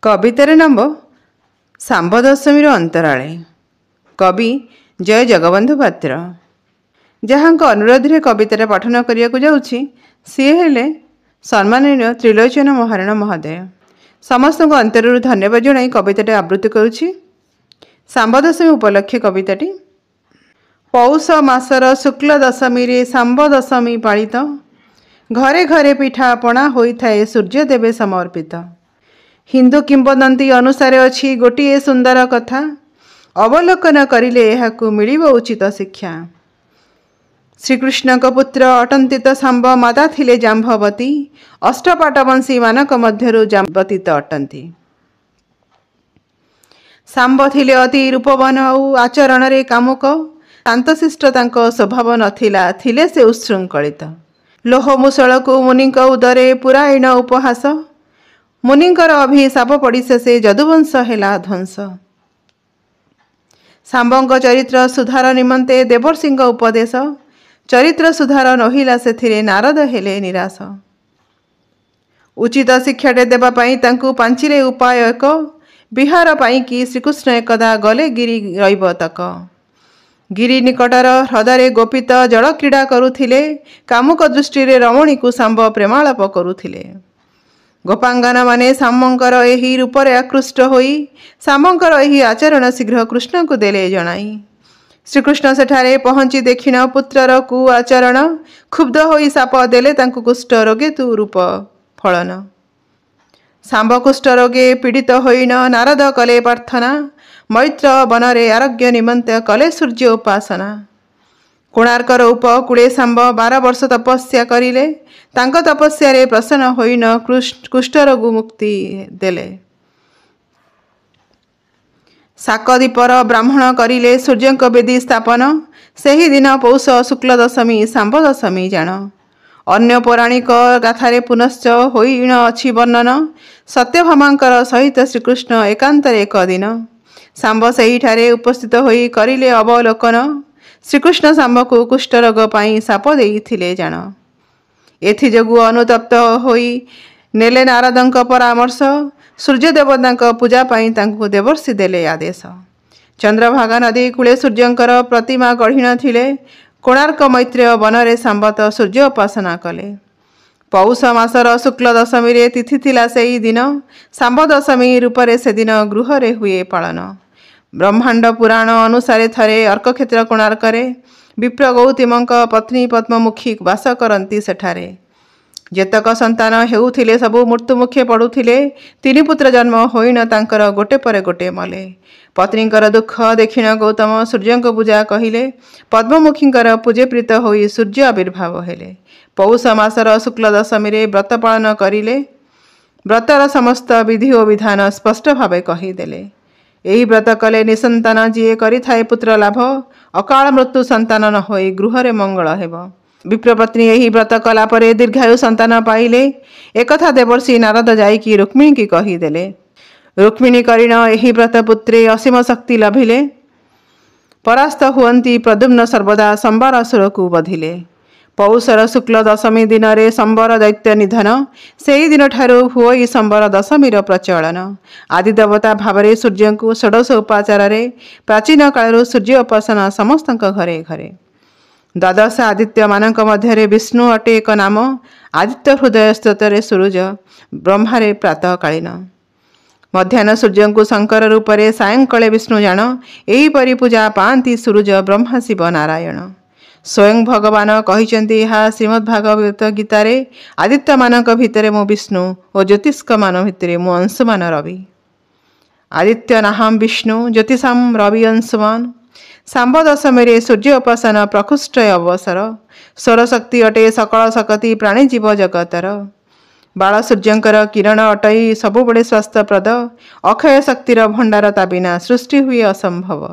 कवितार नाम सांब दशमी अंतराले। कवि जय जगबंधु पात्र। जहाँ अनुरोध रे कवितार पठन करने जाऊँगी सी हेले सम्माननीय त्रिलोचन महाराण महोदय। समस्त को अंतरु धन्यवाद जनाई कविताटी आवृत्ति करुछि। सांब दशमी उपलक्षे कविताटी। पौष मासर शुक्ल दशमी रे सांब दशमी पालित, घरे घरे पिठा पणा होइथाए सूर्यदेवे समर्पित। हिंदू किंवदंती अनुसार अछि गोटिए सुंदर कथा, अवलोकन करिले एहाकु मिलिब उचित शिक्षा। श्रीकृष्ण पुत्र अटंती तो सांब, माता थिले जाम्भवती, अष्टपाटवंशी मानक मध्यरु जाम्बती तो अटंती। सांब थिले अति रूपवान और आचरण रे कामुक, शांतशिष्ट तांको स्वभाव नथिला, थिले से उच्छृंखलित। लोह मुसळ को मुनिक उदरे पुरायण उपहास, मुनिंकर अभिशाप पड़ी से जदुवंश हेला ध्वंस। सांबंक चरित्र सुधार निमंते देवर्षिंक उपदेश, चरित्र सुधार नहिला से नारद हेले निराश। उचित शिक्षाटे देवा पाई तांकु पांचिले उपाय एक, विहार पाई कि श्रीकृष्ण एकदा गले गिरी रैवतक। गिरी निकटर ह्रदरे गोपित जल क्रीड़ा करुथिले, कामुक दृष्टि रमणी को सांब प्रेमालाप करुथिले। गोपांगना माने सांबंकर एही रूपरे आकृष्ट होई, सांबंकर एही आचरण शीघ्र कृष्ण को देले जणाई। श्रीकृष्ण सेठारे पहुंची देखिन पुत्रर कु आचरण, क्षुब्ध होई साप देले तांकु कुष्ठ रोगे तु रूप फलन। सांब कुष्ठ रोगे पीड़ित होइन नारद कले प्रार्थना, मैत्र वनरे आरोग्य निमंत कले सूर्य उपासना। कोणार्कर उपकूले सांब 12 वर्ष तपस्या करिले, तांको तपस्या प्रसन्न होइन कुष्ठरोग मुक्ति देले। शाकदीपर ब्राह्मण करिले सूर्यंक वेदी स्थापन, सेही दिन पौष शुक्ल दशमी सांब दशमी जान। अन्य पौराणिक गाथारे पुनश्च होइण अछि वर्णन, सत्यभामांकर सहित श्रीकृष्ण एकांतर एक दिन। सांब सेहीठारे उपस्थित होई करिले अवलोकन, श्रीकृष्ण सांब को कुष्ठरोग पाई साप देइथिले जान। एथि जोगु अनुतप्त होई नेले नारदंक परामर्श, सूर्य देवतांक पूजा पाई तांकु देवर्षि देले आदेश। चंद्रभागा नदी कूले सूर्यंकर प्रतिमा गढ़ी नथिले, कोणार्क मैत्रेय वनरे सांबत सूर्य उपासना कले। पौष मासर शुक्ल दशमी रे तिथि थिला सेही दिन, सांब दशमी रूपरे से दिन गृहरे हुए पालन। ब्रह्मांड पुराण अनुसारे थरे अर्कक्षेत्र कोणार्करे विप्र गौतमक पत्नी पद्ममुखी वास करती सेठारे। जेतक संतान हेउथिले सबु मृत्युमुखे पड़ुथिले, 3 पुत्र जन्म होइन तांकर गोटे पर गोटे मले। पत्नीकर दुख देखिन गौतम सूर्यंक पूजा कहिले, पद्ममुखींकर पूजे प्रीत होई सूर्य आविर्भाव हेले। पौष मासर शुक्ल दशमी रे व्रत पालन करिले, व्रतर समस्त विधि और विधान स्पष्ट भावे कहीदेले। एही व्रत कले निसंतान जीए करिथाए पुत्र लाभ, अकाल मृत्यु संतान न होई गृहरे मंगल हेब। विप्रपत्नी एही व्रत कला परे दीर्घायु संतान पाइले, एकथा देवर्षि नारद जाइकी रुक्मिणी की कहीदेले। रुक्मिणी करिण एही व्रत पुत्रे असीम शक्ति लभिले, परास्त हुअंती प्रद्युम्न सर्वदा संबर असुर को बधिले। पौषर शुक्ल दशमी दिन रे संबर दैत्य निधन, सेही दिन ठारू हुई संबर दशमीर प्रचलन। आदि देवता भावरे सूर्य को षोडश उपाचार रे प्राचीन कालरू सूर्य उपासना समस्तक घरे घरे। द्वादश आदित्य मानक मध्य विष्णु अटे एक नाम, आदित्य हृदय स्त्रोत्र सूरज, ब्रह्मारे प्रातःकालीन। मध्याह्न सूर्य को शंकर रूपरे, सायंकाले विष्णु जान, एहीपरि पूजा पांती सूरज ब्रह्मा शिव नारायण। स्वयं भगवान कहिचंती हा श्रीमद्भागवत गीतारे, आदित्य मानक भितरे मो विष्णु और ज्योतिष्क मान भितरे मो अंशुमान रवि। आदित्य नाहम विष्णु ज्योतिषाम रवि अंशुमान। सांब दशमी रे सूर्य उपासना प्रकृष्ट अवसर, सौरशक्ति अटे सकल शक्ति प्राणी जीव जगतर। बाल सूर्यंकर किरण अटई सबुबले स्वास्थ्यप्रद, अक्षय शक्तिर भंडार ता बिना सृष्टि हुए असंभव।